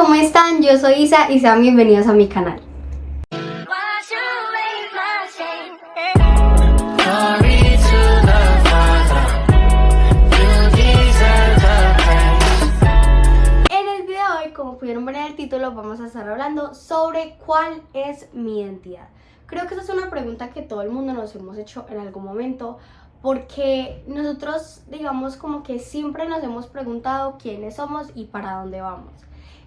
¿cómo están? Yo soy Isa y sean bienvenidos a mi canal. En el video de hoy, como pudieron ver en el título, vamos a estar hablando sobre cuál es mi identidad. Creo que esa es una pregunta que todo el mundo nos hemos hecho en algún momento, porque nosotros, digamos, como que siempre nos hemos preguntado quiénes somos y para dónde vamos.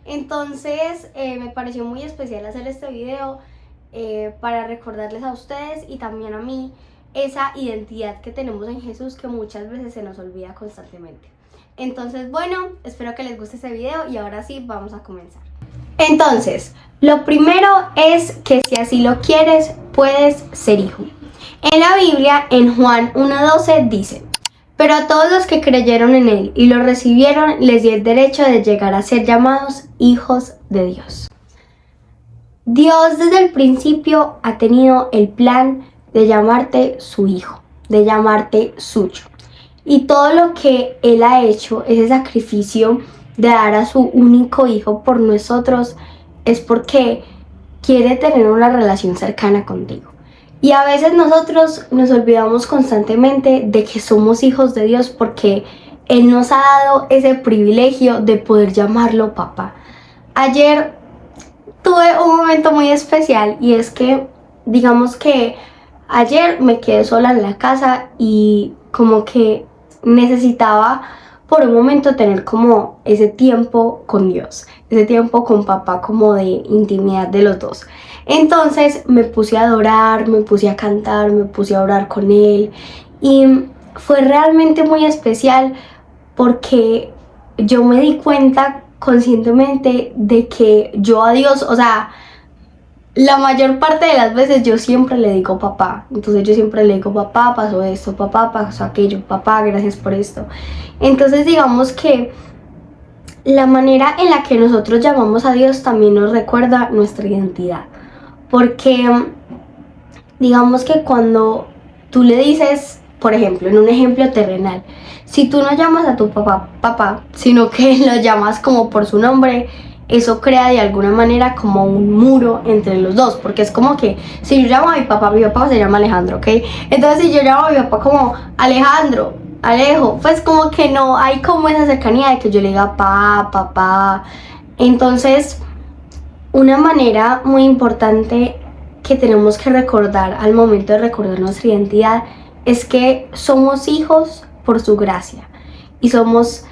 Entonces me pareció muy especial hacer este video para recordarles a ustedes y también a mí esa identidad que tenemos en Jesús, que muchas veces se nos olvida constantemente. Entonces, bueno, espero que les guste este video y ahora sí vamos a comenzar. Entonces, lo primero es que si así lo quieres, puedes ser hijo. En la Biblia, en Juan 1:12 dice: pero a todos los que creyeron en Él y lo recibieron, les dio el derecho de llegar a ser llamados hijos de Dios. Dios desde el principio ha tenido el plan de llamarte su hijo, de llamarte suyo. Y todo lo que Él ha hecho, ese sacrificio de dar a su único hijo por nosotros, es porque quiere tener una relación cercana contigo. Y a veces nosotros nos olvidamos constantemente de que somos hijos de Dios porque Él nos ha dado ese privilegio de poder llamarlo papá. Ayer tuve un momento muy especial y es que, digamos que ayer me quedé sola en la casa y como que necesitaba por un momento tener como ese tiempo con Dios, ese tiempo con papá, como de intimidad de los dos. Entonces me puse a adorar, me puse a cantar, me puse a orar con Él y fue realmente muy especial porque yo me di cuenta conscientemente de que yo a Dios, o sea, la mayor parte de las veces yo siempre le digo papá. Entonces yo siempre le digo papá, pasó esto, papá, pasó aquello, papá, gracias por esto. Entonces digamos que la manera en la que nosotros llamamos a Dios también nos recuerda nuestra identidad. Porque digamos que cuando tú le dices, por ejemplo, en un ejemplo terrenal, si tú no llamas a tu papá papá, sino que lo llamas como por su nombre, eso crea de alguna manera como un muro entre los dos, porque es como que si yo llamo a mi papá se llama Alejandro, ¿ok? Entonces si yo llamo a mi papá como Alejandro, Alejo, pues como que no hay como esa cercanía de que yo le diga papá. Entonces, una manera muy importante que tenemos que recordar al momento de recordar nuestra identidad es que somos hijos por su gracia y somos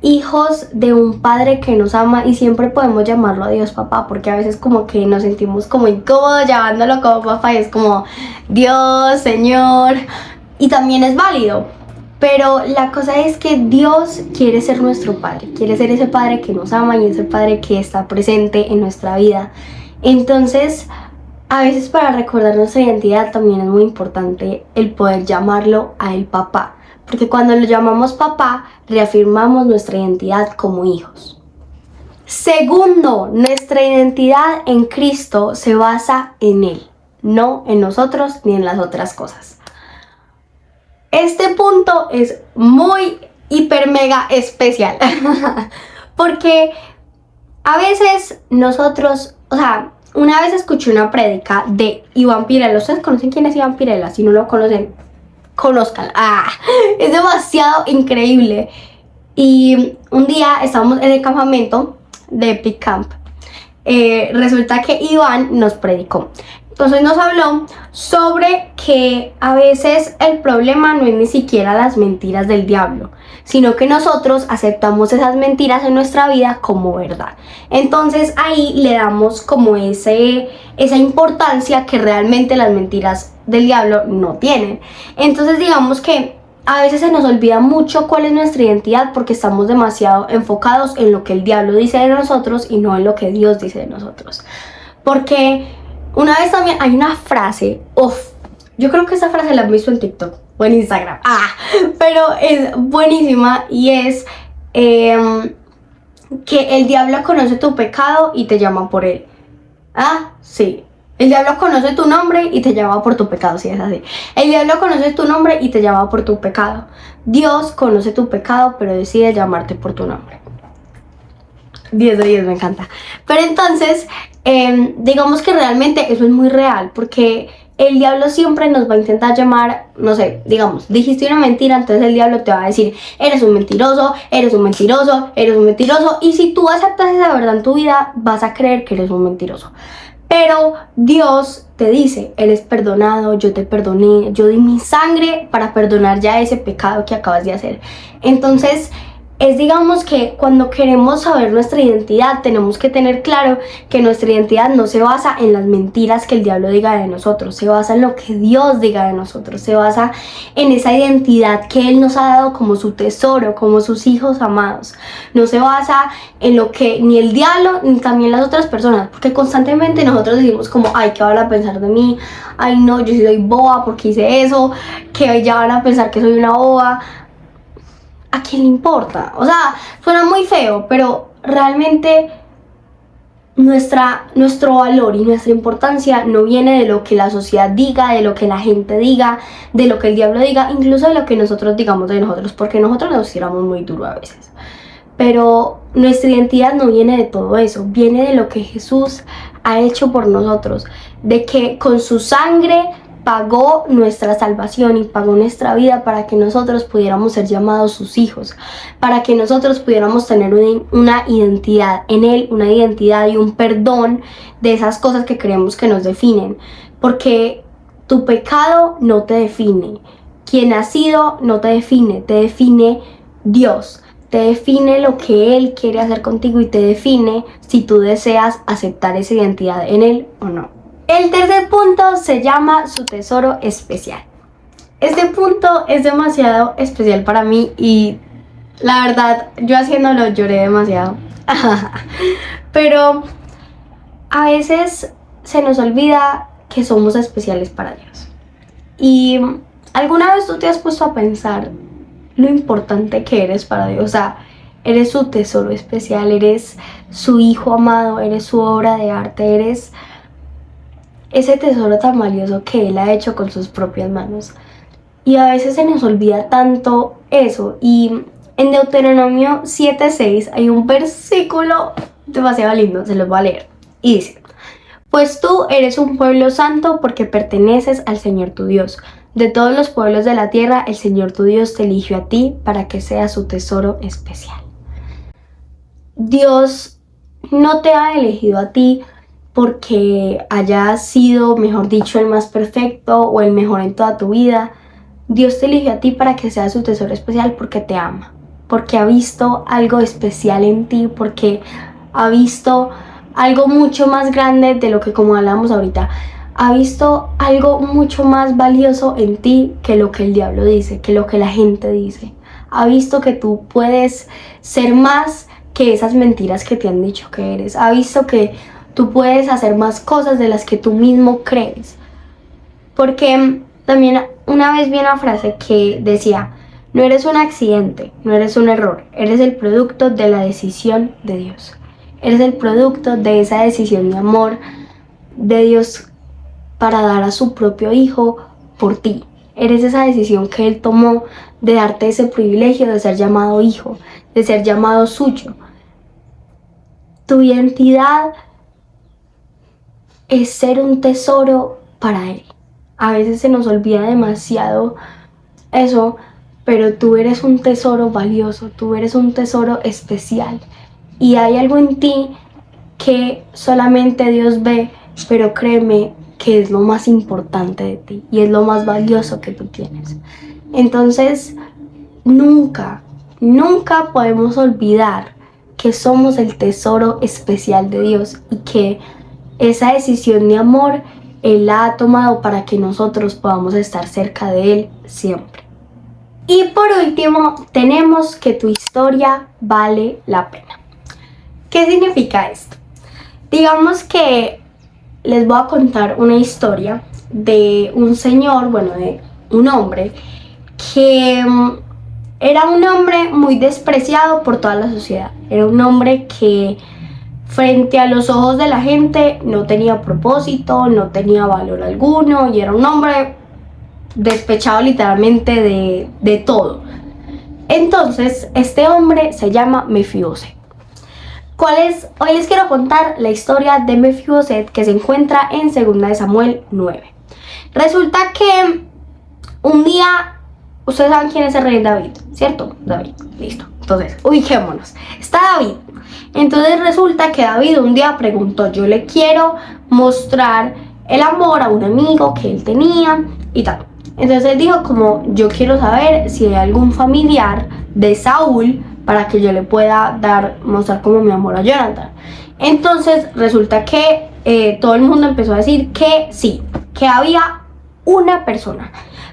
hijos de un padre que nos ama y siempre podemos llamarlo a Dios papá, porque a veces como que nos sentimos como incómodos llamándolo como papá y es como Dios, Señor, y también es válido. Pero la cosa es que Dios quiere ser nuestro Padre, quiere ser ese Padre que nos ama y ese Padre que está presente en nuestra vida. Entonces, a veces para recordar nuestra identidad también es muy importante el poder llamarlo a Él papá, porque cuando lo llamamos papá, reafirmamos nuestra identidad como hijos. Segundo, nuestra identidad en Cristo se basa en Él, no en nosotros ni en las otras cosas. Este punto es muy hiper mega especial porque a veces nosotros, o sea, una vez escuché una prédica de Iván Pirela. ¿Ustedes conocen quién es Iván Pirela? Si no lo conocen, conózcanlo. Es demasiado increíble. Y un día estábamos en el campamento de Epic Camp. Resulta que Iván nos predicó. Entonces nos habló sobre que a veces el problema no es ni siquiera las mentiras del diablo, sino que nosotros aceptamos esas mentiras en nuestra vida como verdad. Entonces ahí le damos como esa importancia que realmente las mentiras del diablo no tienen. Entonces digamos que a veces se nos olvida mucho cuál es nuestra identidad porque estamos demasiado enfocados en lo que el diablo dice de nosotros y no en lo que Dios dice de nosotros. Porque una vez también hay una frase, yo creo que esa frase la han visto en TikTok o en Instagram, pero es buenísima y es que el diablo conoce tu pecado y te llama por él. Sí. El diablo conoce tu nombre y te llama por tu pecado, si es así. El diablo conoce tu nombre y te llama por tu pecado. Dios conoce tu pecado, pero decide llamarte por tu nombre. 10 de 10, me encanta. Pero entonces, digamos que realmente eso es muy real, porque el diablo siempre nos va a intentar llamar, no sé, digamos, dijiste una mentira, entonces el diablo te va a decir, eres un mentiroso, eres un mentiroso, eres un mentiroso, y si tú aceptas esa verdad en tu vida, vas a creer que eres un mentiroso. Pero Dios te dice, eres perdonado, yo te perdoné, yo di mi sangre para perdonar ya ese pecado que acabas de hacer. Entonces, es digamos que cuando queremos saber nuestra identidad, tenemos que tener claro que nuestra identidad no se basa en las mentiras que el diablo diga de nosotros, se basa en lo que Dios diga de nosotros, se basa en esa identidad que Él nos ha dado como su tesoro, como sus hijos amados. No se basa en lo que ni el diablo ni también las otras personas, porque constantemente nosotros decimos como, ay, ¿qué van a pensar de mí? Ay, no, yo soy boba porque hice eso, que ya van a pensar que soy una boba. ¿A quién le importa? O sea, suena muy feo, pero realmente nuestro valor y nuestra importancia no viene de lo que la sociedad diga, de lo que la gente diga, de lo que el diablo diga, incluso de lo que nosotros digamos de nosotros, porque nosotros nos tiramos muy duro a veces. Pero nuestra identidad no viene de todo eso, viene de lo que Jesús ha hecho por nosotros, de que con su sangre pagó nuestra salvación y pagó nuestra vida para que nosotros pudiéramos ser llamados sus hijos, para que nosotros pudiéramos tener una identidad en Él, una identidad y un perdón de esas cosas que creemos que nos definen, porque tu pecado no te define, quien has sido no te define Dios. Te define lo que Él quiere hacer contigo y te define si tú deseas aceptar esa identidad en Él o no. El tercer punto se llama su tesoro especial. Este punto es demasiado especial para mí y la verdad yo haciéndolo lloré demasiado. Pero a veces se nos olvida que somos especiales para Dios. Y ¿alguna vez tú te has puesto a pensar lo importante que eres para Dios? O sea, eres su tesoro especial, eres su hijo amado, eres su obra de arte, eres ese tesoro tan valioso que Él ha hecho con sus propias manos. Y a veces se nos olvida tanto eso. Y en Deuteronomio 7:6 hay un versículo demasiado lindo, se los voy a leer. Y dice, pues tú eres un pueblo santo porque perteneces al Señor tu Dios. De todos los pueblos de la tierra, el Señor tu Dios te eligió a ti para que seas su tesoro especial. Dios no te ha elegido a ti porque hayas sido, mejor dicho, el más perfecto o el mejor en toda tu vida. Dios te eligió a ti para que seas su tesoro especial porque te ama, porque ha visto algo especial en ti, porque ha visto algo mucho más grande de lo que, como hablamos ahorita, ha visto algo mucho más valioso en ti que lo que el diablo dice, que lo que la gente dice. Ha visto que tú puedes ser más que esas mentiras que te han dicho que eres. Ha visto que tú puedes hacer más cosas de las que tú mismo crees. Porque también una vez vi una frase que decía, no eres un accidente, no eres un error, eres el producto de la decisión de Dios. Eres el producto de esa decisión de amor de Dios para dar a su propio hijo por ti. Eres esa decisión que Él tomó de darte ese privilegio de ser llamado hijo, de ser llamado suyo. Tu identidad es ser un tesoro para Él. A veces se nos olvida demasiado eso, pero tú eres un tesoro valioso, tú eres un tesoro especial. Y hay algo en ti que solamente Dios ve, pero créeme que es lo más importante de ti y es lo más valioso que tú tienes. Entonces, nunca podemos olvidar que somos el tesoro especial de Dios y que esa decisión de amor Él la ha tomado para que nosotros podamos estar cerca de Él siempre. Y por último, tenemos que tu historia vale la pena. ¿Qué significa esto? Digamos que les voy a contar una historia de un señor, de un hombre que era un hombre muy despreciado por toda la sociedad. Era un hombre que frente a los ojos de la gente no tenía propósito, no tenía valor alguno y era un hombre despechado literalmente de todo. Entonces, este hombre se llama Mefiboset. Hoy les quiero contar la historia de Mefiboset que se encuentra en 2 de Samuel 9. Resulta que un día, ustedes saben quién es el rey David, ¿cierto? David, listo. Entonces, ubiquémonos. Está David. Entonces resulta que David un día preguntó, yo le quiero mostrar el amor a un amigo que él tenía y tal. Entonces él dijo como, yo quiero saber si hay algún familiar de Saúl para que yo le pueda mostrar como mi amor a Jonathan. Entonces resulta que todo el mundo empezó a decir que sí, que había una persona,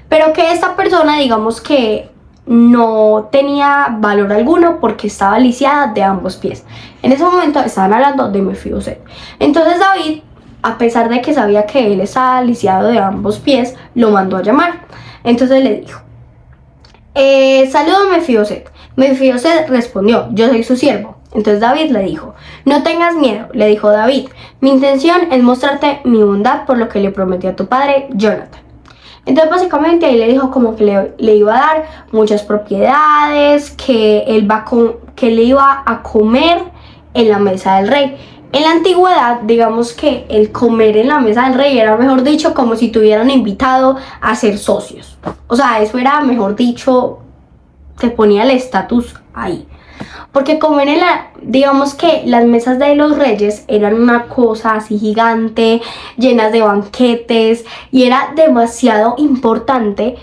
pero que esta persona, digamos que no tenía valor alguno porque estaba lisiada de ambos pies. En ese momento estaban hablando de Mefiboset. Entonces David, a pesar de que sabía que él estaba lisiado de ambos pies, lo mandó a llamar. Entonces le dijo, saludo Mefiboset. Mefiboset respondió, yo soy su siervo. Entonces David le dijo, no tengas miedo, le dijo David, mi intención es mostrarte mi bondad por lo que le prometí a tu padre Jonathan. Entonces básicamente ahí le dijo como que le iba a dar muchas propiedades, que le iba a comer en la mesa del rey. En la antigüedad, digamos que el comer en la mesa del rey era, mejor dicho, como si te hubieran invitado a ser socios. O sea, eso era, mejor dicho, te ponía el estatus ahí. Porque comer digamos que las mesas de los reyes eran una cosa así gigante, llenas de banquetes, y era demasiado importante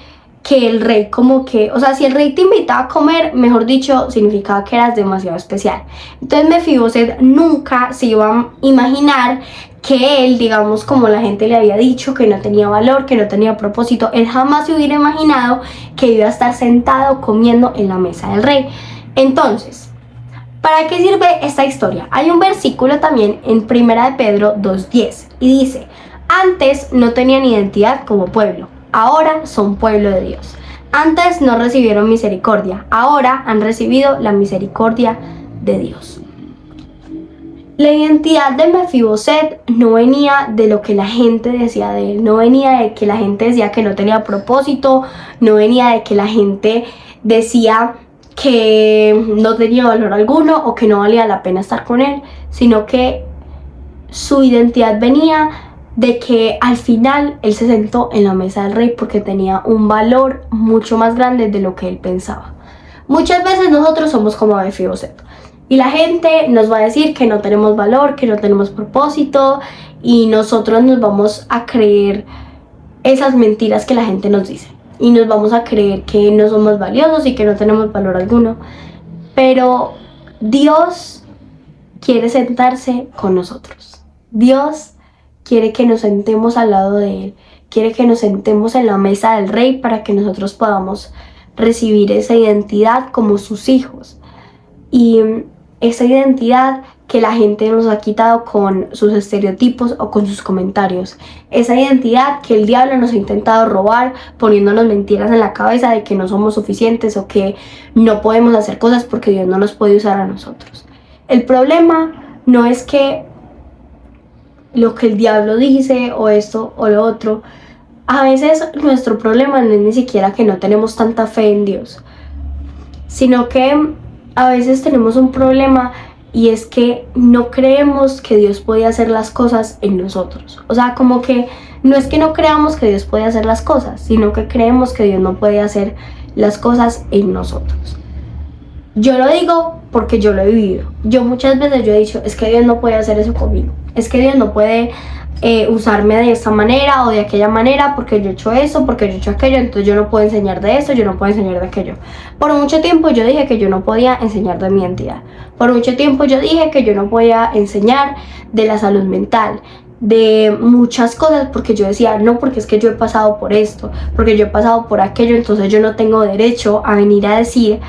que el rey como que, o sea, si el rey te invitaba a comer, mejor dicho, significaba que eras demasiado especial. Entonces Mefiboset nunca se iba a imaginar que él, digamos, como la gente le había dicho, que no tenía valor, que no tenía propósito, él jamás se hubiera imaginado que iba a estar sentado comiendo en la mesa del rey. Entonces, ¿para qué sirve esta historia? Hay un versículo también en 1 de Pedro 2:10 y dice, antes no tenían identidad como pueblo, ahora son pueblo de Dios. Antes no recibieron misericordia, ahora han recibido la misericordia de Dios. La identidad de Mefiboset no venía de lo que la gente decía de él, no venía de que la gente decía que no tenía propósito, no venía de que la gente decía que no tenía valor alguno o que no valía la pena estar con él, sino que su identidad venía de que al final él se sentó en la mesa del rey porque tenía un valor mucho más grande de lo que él pensaba. Muchas veces nosotros somos como Mefiboset y la gente nos va a decir que no tenemos valor, que no tenemos propósito, y nosotros nos vamos a creer esas mentiras que la gente nos dice y nos vamos a creer que no somos valiosos y que no tenemos valor alguno. Pero Dios quiere sentarse con nosotros. Dios quiere que nos sentemos al lado de Él, quiere que nos sentemos en la mesa del rey para que nosotros podamos recibir esa identidad como sus hijos. Y esa identidad que la gente nos ha quitado con sus estereotipos o con sus comentarios. Esa identidad que el diablo nos ha intentado robar poniéndonos mentiras en la cabeza de que no somos suficientes o que no podemos hacer cosas porque Dios no nos puede usar a nosotros. El problema no es que lo que el diablo dice o esto o lo otro. A veces nuestro problema no es ni siquiera que no tenemos tanta fe en Dios, sino que a veces tenemos un problema y es que no creemos que Dios puede hacer las cosas en nosotros. O sea, como que no es que no creamos que Dios puede hacer las cosas, sino que creemos que Dios no puede hacer las cosas en nosotros. Yo lo digo porque yo lo he vivido. Yo muchas veces he dicho, es que Dios no puede hacer eso conmigo. Es que Dios no puede usarme de esta manera o de aquella manera porque yo he hecho eso, porque yo he hecho aquello, entonces yo no puedo enseñar de eso, yo no puedo enseñar de aquello. Por mucho tiempo yo dije que yo no podía enseñar de mi identidad. Por mucho tiempo yo dije que yo no podía enseñar de la salud mental, de muchas cosas, porque yo decía, no, porque es que yo he pasado por esto, porque yo he pasado por aquello, entonces yo no tengo derecho a venir a decir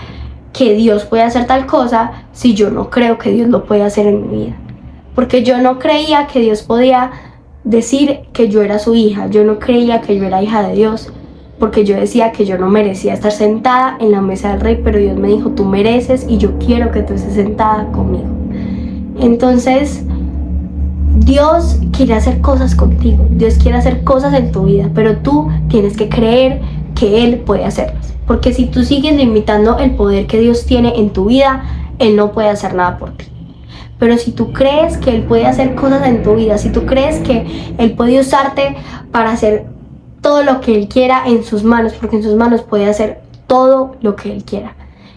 que Dios puede hacer tal cosa si yo no creo que Dios lo puede hacer en mi vida. Porque yo no creía que Dios podía decir que yo era su hija, yo no creía que yo era hija de Dios, porque yo decía que yo no merecía estar sentada en la mesa del rey, pero Dios me dijo, tú mereces y yo quiero que tú estés sentada conmigo. Entonces, Dios quiere hacer cosas contigo, Dios quiere hacer cosas en tu vida, pero tú tienes que creer que Él puede hacerlas. Porque si tú sigues limitando el poder que Dios tiene en tu vida, Él no puede hacer nada por ti. pero si tú crees que Él puede hacer cosas en tu vida, si tú crees que Él puede usarte para hacer todo lo que Él quiera en sus manos, porque en sus manos puede hacer todo lo que Él quiera.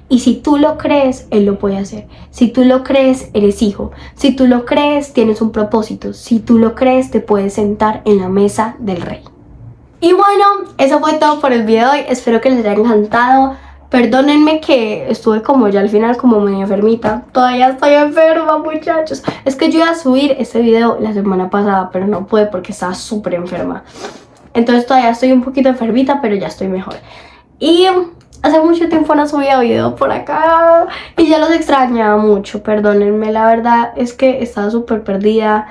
Y si tú lo crees, Él lo puede hacer. Si tú lo crees, eres hijo. Si tú lo crees, tienes un propósito. Si tú lo crees, te puedes sentar en la mesa del rey. Y bueno, eso fue todo por el video de hoy. Espero que les haya encantado. Perdónenme que estuve como ya al final como medio enfermita. Todavía estoy enferma, muchachos. Es que yo iba a subir este video la semana pasada, pero no pude porque estaba súper enferma. Entonces todavía estoy un poquito enfermita, pero ya estoy mejor. Y hace mucho tiempo no subía video por acá y ya los extrañaba mucho, perdónenme, la verdad es que estaba súper perdida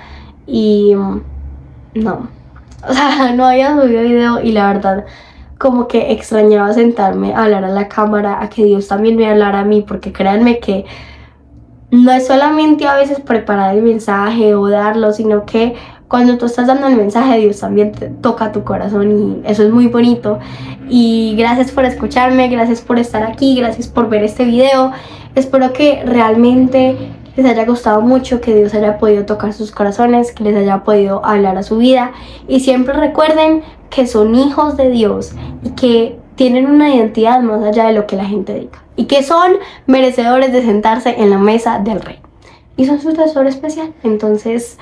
y no, o sea, no había subido video y la verdad como que extrañaba sentarme a hablar a la cámara, a que Dios también me hablara a mí, porque créanme que no es solamente a veces preparar el mensaje o darlo, sino que cuando tú estás dando el mensaje, Dios también te toca tu corazón y eso es muy bonito. Y gracias por escucharme, gracias por estar aquí, gracias por ver este video. Espero que realmente les haya gustado mucho, que Dios haya podido tocar sus corazones, que les haya podido hablar a su vida. Y siempre recuerden que son hijos de Dios y que tienen una identidad más allá de lo que la gente diga. Y que son merecedores de sentarse en la mesa del rey. Y son su tesoro especial. Entonces,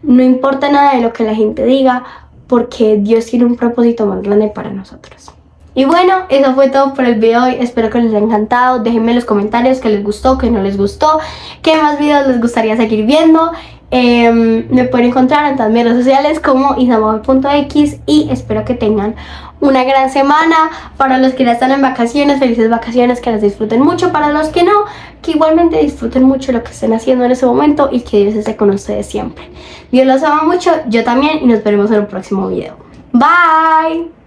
no importa nada de lo que la gente diga, porque Dios tiene un propósito más grande para nosotros. Y bueno, eso fue todo por el video de hoy. Espero que les haya encantado. Déjenme en los comentarios qué les gustó, qué no les gustó, qué más videos les gustaría seguir viendo. Me pueden encontrar en todas mis redes sociales como isamove.x y espero que tengan una gran semana. Para los que ya están en vacaciones, felices vacaciones, que las disfruten mucho. Para los que no, que igualmente disfruten mucho lo que estén haciendo en ese momento y que Dios esté con ustedes siempre. Dios los ama mucho, yo también, y nos veremos en el próximo video. Bye.